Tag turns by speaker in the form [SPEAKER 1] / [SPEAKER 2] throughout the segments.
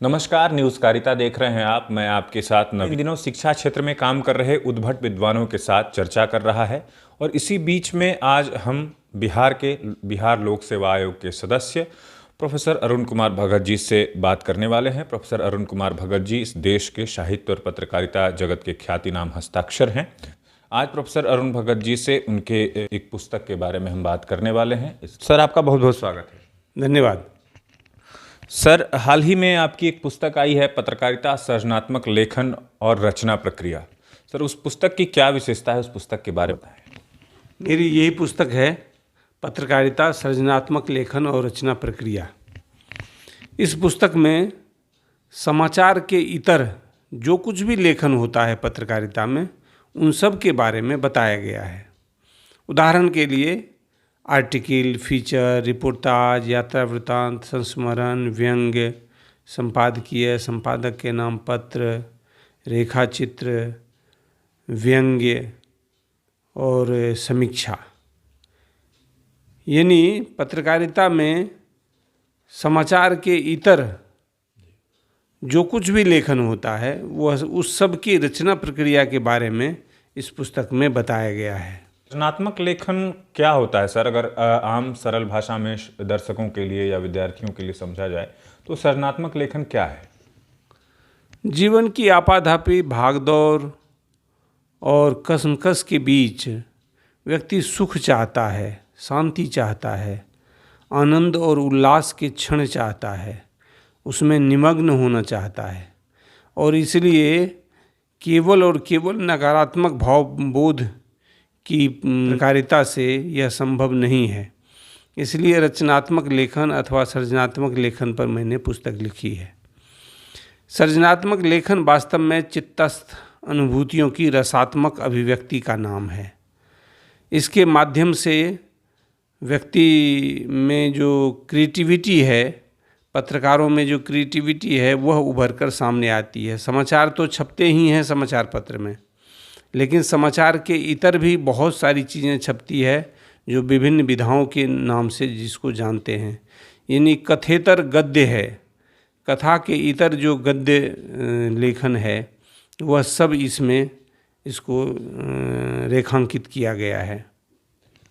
[SPEAKER 1] नमस्कार, न्यूज़कारिता देख रहे हैं आप। मैं आपके साथ इन दिनों शिक्षा क्षेत्र में काम कर रहे उद्भट विद्वानों के साथ चर्चा कर रहा है। और इसी बीच में आज हम बिहार लोक सेवा आयोग के सदस्य प्रोफेसर अरुण कुमार भगत जी से बात करने वाले हैं। प्रोफेसर अरुण कुमार भगत जी इस देश के साहित्य और पत्रकारिता जगत के ख्यातिनाम हस्ताक्षर हैं। आज प्रोफेसर अरुण भगत जी से उनके एक पुस्तक के बारे में हम बात करने वाले हैं। सर, आपका बहुत बहुत स्वागत है।
[SPEAKER 2] धन्यवाद।
[SPEAKER 1] सर, हाल ही में आपकी एक पुस्तक आई है, पत्रकारिता, सृजनात्मक लेखन और रचना प्रक्रिया। सर, उस पुस्तक की क्या विशेषता है, उस पुस्तक के बारे में बताएं।
[SPEAKER 2] मेरी यही पुस्तक है, पत्रकारिता, सृजनात्मक लेखन और रचना प्रक्रिया। इस पुस्तक में समाचार के इतर जो कुछ भी लेखन होता है पत्रकारिता में, उन सब के बारे में बताया गया है। उदाहरण के लिए आर्टिकल, फीचर, रिपोर्टाज, यात्रा वृत्तांत, संस्मरण, व्यंग्य, संपादकीय, संपादक के नाम पत्र, रेखाचित्र, व्यंग्य और समीक्षा। यानी पत्रकारिता में समाचार के इतर जो कुछ भी लेखन होता है वह उस सब की रचना प्रक्रिया के बारे में इस पुस्तक में बताया गया है।
[SPEAKER 1] सृजनात्मक लेखन क्या होता है सर? अगर आम सरल भाषा में दर्शकों के लिए या विद्यार्थियों के लिए समझा जाए तो सृजनात्मक लेखन क्या है?
[SPEAKER 2] जीवन की आपाधापी भागदौड़ और कसमकस के बीच व्यक्ति सुख चाहता है, शांति चाहता है, आनंद और उल्लास के क्षण चाहता है, उसमें निमग्न होना चाहता है। और इसलिए केवल और केवल नकारात्मक भावबोध की पत्रकारिता से यह संभव नहीं है। इसलिए रचनात्मक लेखन अथवा सृजनात्मक लेखन पर मैंने पुस्तक लिखी है। सृजनात्मक लेखन वास्तव में चित्तस्थ अनुभूतियों की रसात्मक अभिव्यक्ति का नाम है। इसके माध्यम से व्यक्ति में जो क्रिएटिविटी है, पत्रकारों में जो क्रिएटिविटी है, वह उभर कर सामने आती है। समाचार तो छपते ही हैं समाचार पत्र में, लेकिन समाचार के इतर भी बहुत सारी चीज़ें छपती है जो विभिन्न विधाओं के नाम से जिसको जानते हैं। यानी कथेतर गद्य है, कथा के इतर जो गद्य लेखन है वह सब इसमें इसको रेखांकित किया गया है।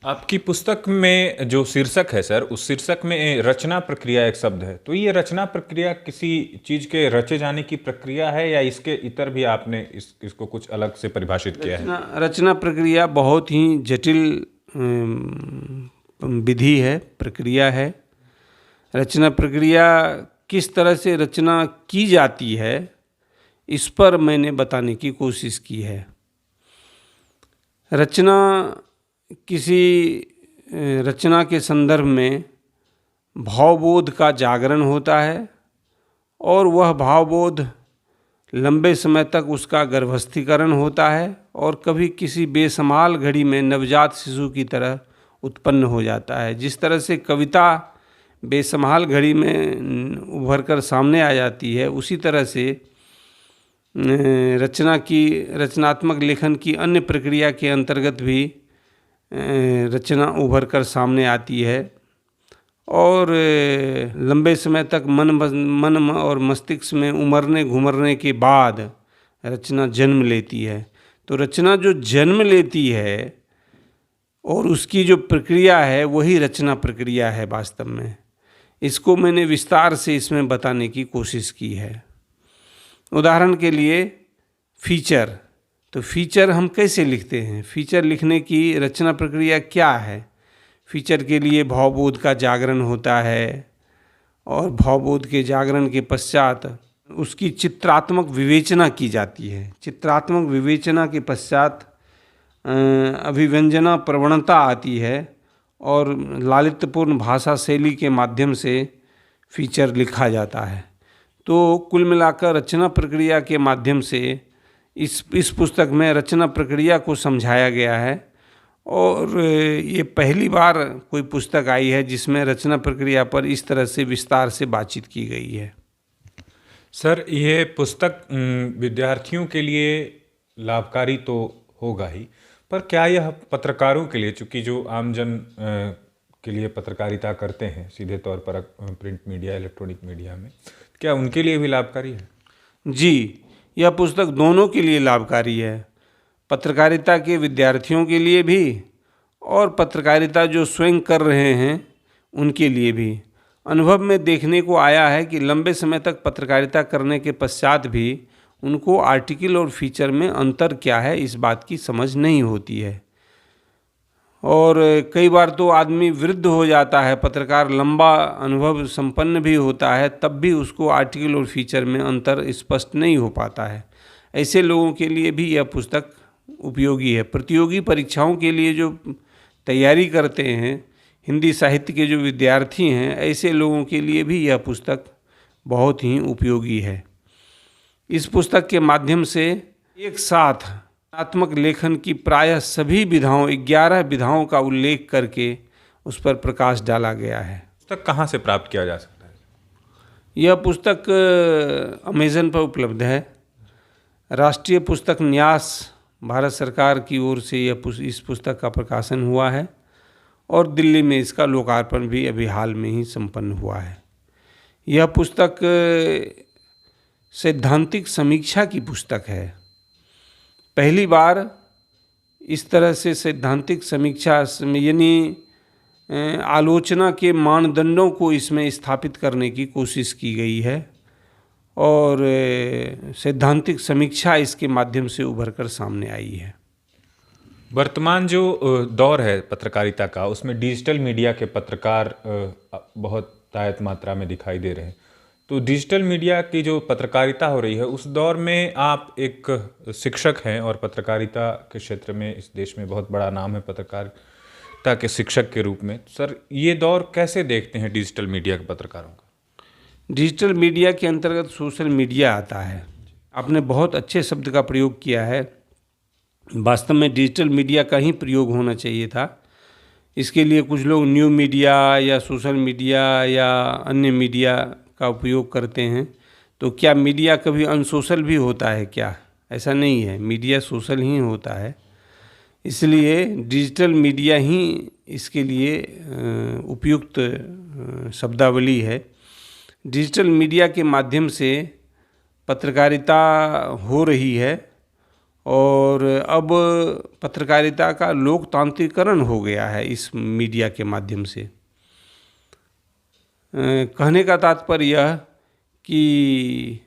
[SPEAKER 1] आपकी पुस्तक में जो शीर्षक है सर, उस शीर्षक में रचना प्रक्रिया एक शब्द है, तो ये रचना प्रक्रिया किसी चीज़ के रचे जाने की प्रक्रिया है या इसके इतर भी आपने इसको कुछ अलग से परिभाषित किया है?
[SPEAKER 2] रचना प्रक्रिया बहुत ही जटिल विधि है, प्रक्रिया है। रचना प्रक्रिया किस तरह से रचना की जाती है, इस पर मैंने बताने की कोशिश की है। रचना किसी रचना के संदर्भ में भावबोध का जागरण होता है और वह भावबोध लंबे समय तक उसका गर्भस्थीकरण होता है और कभी किसी बेसमाल घड़ी में नवजात शिशु की तरह उत्पन्न हो जाता है। जिस तरह से कविता बेसमाल घड़ी में उभर कर सामने आ जाती है, उसी तरह से रचनात्मक लेखन की अन्य प्रक्रिया के अंतर्गत भी रचना उभर कर सामने आती है और लंबे समय तक मन और मस्तिष्क में उमरने घुमरने के बाद रचना जन्म लेती है। तो रचना जो जन्म लेती है और उसकी जो प्रक्रिया है वही रचना प्रक्रिया है वास्तव में। इसको मैंने विस्तार से इसमें बताने की कोशिश की है। उदाहरण के लिए फीचर, तो फीचर हम कैसे लिखते हैं? फीचर लिखने की रचना प्रक्रिया क्या है? फीचर के लिए भावबोध का जागरण होता है और भावबोध के जागरण के पश्चात उसकी चित्रात्मक विवेचना की जाती है। चित्रात्मक विवेचना के पश्चात अभिव्यंजना प्रवणता आती है और लालित्यपूर्ण भाषा शैली के माध्यम से फीचर लिखा जाता है। तो कुल मिलाकर रचना प्रक्रिया के माध्यम से इस पुस्तक में रचना प्रक्रिया को समझाया गया है और ये पहली बार कोई पुस्तक आई है जिसमें रचना प्रक्रिया पर इस तरह से विस्तार से बातचीत की गई है।
[SPEAKER 1] सर, ये पुस्तक विद्यार्थियों के लिए लाभकारी तो होगा ही, पर क्या यह पत्रकारों के लिए, चूँकि जो आमजन के लिए पत्रकारिता करते हैं सीधे तौर पर प्रिंट मीडिया, इलेक्ट्रॉनिक मीडिया में, क्या उनके लिए भी लाभकारी है?
[SPEAKER 2] जी, यह पुस्तक दोनों के लिए लाभकारी है, पत्रकारिता के विद्यार्थियों के लिए भी और पत्रकारिता जो स्वयं कर रहे हैं उनके लिए भी। अनुभव में देखने को आया है कि लंबे समय तक पत्रकारिता करने के पश्चात भी उनको आर्टिकल और फीचर में अंतर क्या है इस बात की समझ नहीं होती है, और कई बार तो आदमी वृद्ध हो जाता है, पत्रकार लंबा अनुभव संपन्न भी होता है, तब भी उसको आर्टिकल और फीचर में अंतर स्पष्ट नहीं हो पाता है। ऐसे लोगों के लिए भी यह पुस्तक उपयोगी है। प्रतियोगी परीक्षाओं के लिए जो तैयारी करते हैं, हिंदी साहित्य के जो विद्यार्थी हैं, ऐसे लोगों के लिए भी यह पुस्तक बहुत ही उपयोगी है। इस पुस्तक के माध्यम से एक साथ रचनात्मक लेखन की प्रायः सभी विधाओं 11 विधाओं का उल्लेख करके उस पर प्रकाश डाला गया है।
[SPEAKER 1] पुस्तक कहाँ से प्राप्त किया जा सकता है?
[SPEAKER 2] यह पुस्तक अमेज़न पर उपलब्ध है। राष्ट्रीय पुस्तक न्यास भारत सरकार की ओर से इस पुस्तक का प्रकाशन हुआ है और दिल्ली में इसका लोकार्पण भी अभी हाल में ही संपन्न हुआ है। यह पुस्तक सैद्धांतिक समीक्षा की पुस्तक है। पहली बार इस तरह से सैद्धांतिक समीक्षा यानी आलोचना के मानदंडों को इसमें स्थापित करने की कोशिश की गई है और सैद्धांतिक समीक्षा इसके माध्यम से उभर कर सामने आई है।
[SPEAKER 1] वर्तमान जो दौर है पत्रकारिता का, उसमें डिजिटल मीडिया के पत्रकार बहुत तायत मात्रा में दिखाई दे रहे हैं। तो डिजिटल मीडिया की जो पत्रकारिता हो रही है, उस दौर में आप एक शिक्षक हैं और पत्रकारिता के क्षेत्र में इस देश में बहुत बड़ा नाम है पत्रकारिता के शिक्षक के रूप में। सर, ये दौर कैसे देखते हैं डिजिटल मीडिया के पत्रकारों का?
[SPEAKER 2] डिजिटल मीडिया के अंतर्गत सोशल मीडिया आता है। आपने बहुत अच्छे शब्द का प्रयोग किया है। वास्तव में डिजिटल मीडिया का ही प्रयोग होना चाहिए था। इसके लिए कुछ लोग न्यू मीडिया या सोशल मीडिया या अन्य मीडिया का उपयोग करते हैं। तो क्या मीडिया कभी अनसोशल भी होता है क्या? ऐसा नहीं है, मीडिया सोशल ही होता है। इसलिए डिजिटल मीडिया ही इसके लिए उपयुक्त शब्दावली है। डिजिटल मीडिया के माध्यम से पत्रकारिता हो रही है और अब पत्रकारिता का लोकतांत्रिकरण हो गया है इस मीडिया के माध्यम से। कहने का तात्पर्य यह कि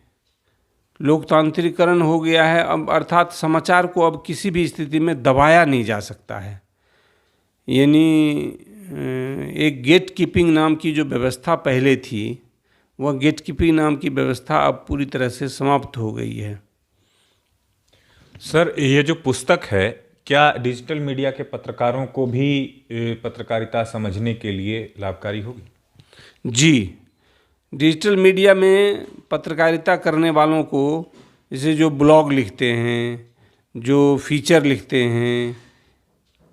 [SPEAKER 2] लोकतांत्रिकरण हो गया है अब, अर्थात समाचार को अब किसी भी स्थिति में दबाया नहीं जा सकता है। यानी एक गेट कीपिंग नाम की जो व्यवस्था पहले थी, वह गेट कीपिंग नाम की व्यवस्था अब पूरी तरह से समाप्त हो गई है।
[SPEAKER 1] सर, ये जो पुस्तक है, क्या डिजिटल मीडिया के पत्रकारों को भी पत्रकारिता समझने के लिए लाभकारी होगी?
[SPEAKER 2] जी, डिजिटल मीडिया में पत्रकारिता करने वालों को, जैसे जो ब्लॉग लिखते हैं, जो फीचर लिखते हैं,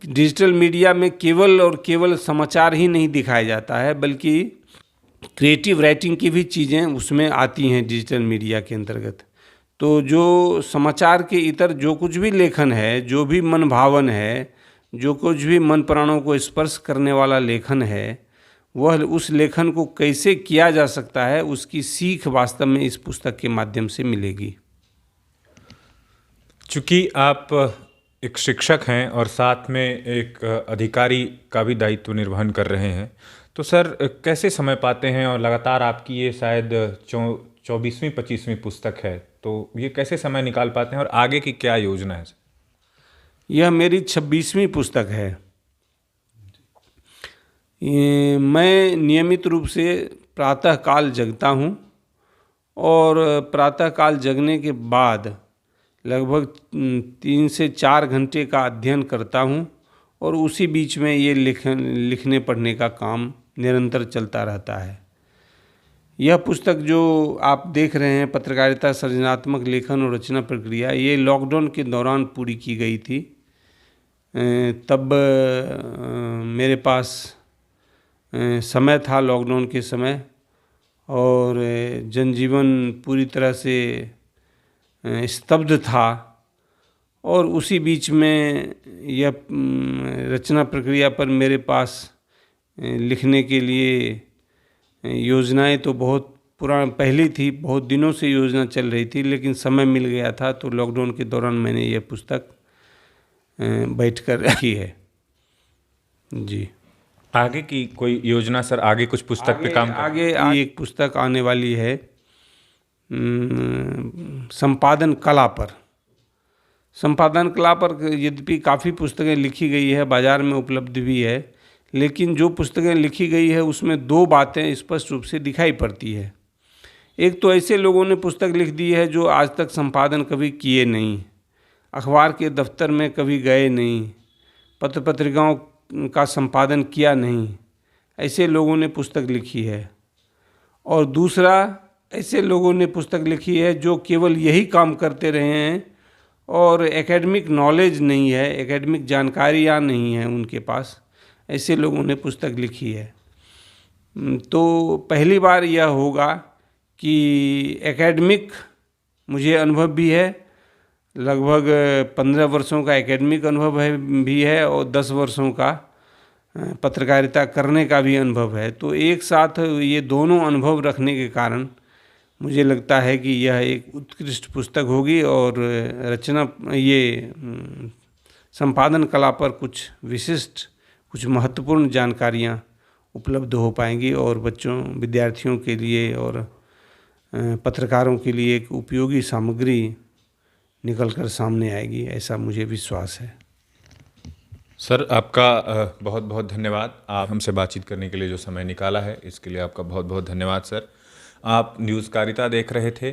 [SPEAKER 2] डिजिटल मीडिया में केवल और केवल समाचार ही नहीं दिखाया जाता है, बल्कि क्रिएटिव राइटिंग की भी चीज़ें उसमें आती हैं डिजिटल मीडिया के अंतर्गत। तो जो समाचार के इतर जो कुछ भी लेखन है, जो भी मन भावन है, जो कुछ भी मन प्राणों को स्पर्श करने वाला लेखन है, वह उस लेखन को कैसे किया जा सकता है, उसकी सीख वास्तव में इस पुस्तक के माध्यम से मिलेगी।
[SPEAKER 1] चूँकि आप एक शिक्षक हैं और साथ में एक अधिकारी का भी दायित्व निर्वहन कर रहे हैं, तो सर कैसे समय पाते हैं? और लगातार आपकी ये शायद 24वीं-25वीं पुस्तक है, तो ये कैसे समय निकाल पाते हैं और आगे की क्या योजना है?
[SPEAKER 2] यह मेरी 26वीं पुस्तक है। मैं नियमित रूप से प्रातःकाल जगता हूँ और प्रातःकाल जगने के बाद लगभग 3 से 4 घंटे का अध्ययन करता हूँ और उसी बीच में ये लिखने पढ़ने का काम निरंतर चलता रहता है। यह पुस्तक जो आप देख रहे हैं, पत्रकारिता सृजनात्मक लेखन और रचना प्रक्रिया, ये लॉकडाउन के दौरान पूरी की गई थी। तब मेरे पास समय था लॉकडाउन के समय और जनजीवन पूरी तरह से स्तब्ध था और उसी बीच में यह रचना प्रक्रिया पर मेरे पास लिखने के लिए योजनाएं तो बहुत पहले थी, बहुत दिनों से योजना चल रही थी, लेकिन समय मिल गया था तो लॉकडाउन के दौरान मैंने ये पुस्तक बैठकर रखी है। जी।
[SPEAKER 1] आगे की कोई योजना सर, आगे कुछ पुस्तक पे काम
[SPEAKER 2] आगे एक पुस्तक आने वाली है संपादन कला पर। संपादन कला पर यद्यपि काफ़ी पुस्तकें लिखी गई है, बाज़ार में उपलब्ध भी है, लेकिन जो पुस्तकें लिखी गई है उसमें दो बातें स्पष्ट रूप से दिखाई पड़ती है। एक तो ऐसे लोगों ने पुस्तक लिख दी है जो आज तक संपादन कभी किए नहीं, अखबार के दफ्तर में कभी गए नहीं, पत्र पत्रिकाओं का संपादन किया नहीं, ऐसे लोगों ने पुस्तक लिखी है। और दूसरा, ऐसे लोगों ने पुस्तक लिखी है जो केवल यही काम करते रहे हैं और एकेडमिक नॉलेज नहीं है, एकेडमिक जानकारियाँ नहीं हैं उनके पास, ऐसे लोगों ने पुस्तक लिखी है। तो पहली बार यह होगा कि एकेडमिक मुझे अनुभव भी है, लगभग 15 वर्षों का एकेडमिक अनुभव भी है और 10 वर्षों का पत्रकारिता करने का भी अनुभव है। तो एक साथ ये दोनों अनुभव रखने के कारण मुझे लगता है कि यह एक उत्कृष्ट पुस्तक होगी और रचना ये संपादन कला पर कुछ विशिष्ट, कुछ महत्वपूर्ण जानकारियाँ उपलब्ध हो पाएंगी और बच्चों, विद्यार्थियों के लिए और पत्रकारों के लिए एक उपयोगी सामग्री निकल कर सामने आएगी, ऐसा मुझे विश्वास है।
[SPEAKER 1] सर, आपका बहुत बहुत धन्यवाद। आप हमसे बातचीत करने के लिए जो समय निकाला है, इसके लिए आपका बहुत बहुत धन्यवाद सर। आप न्यूज़ कारिता देख रहे थे।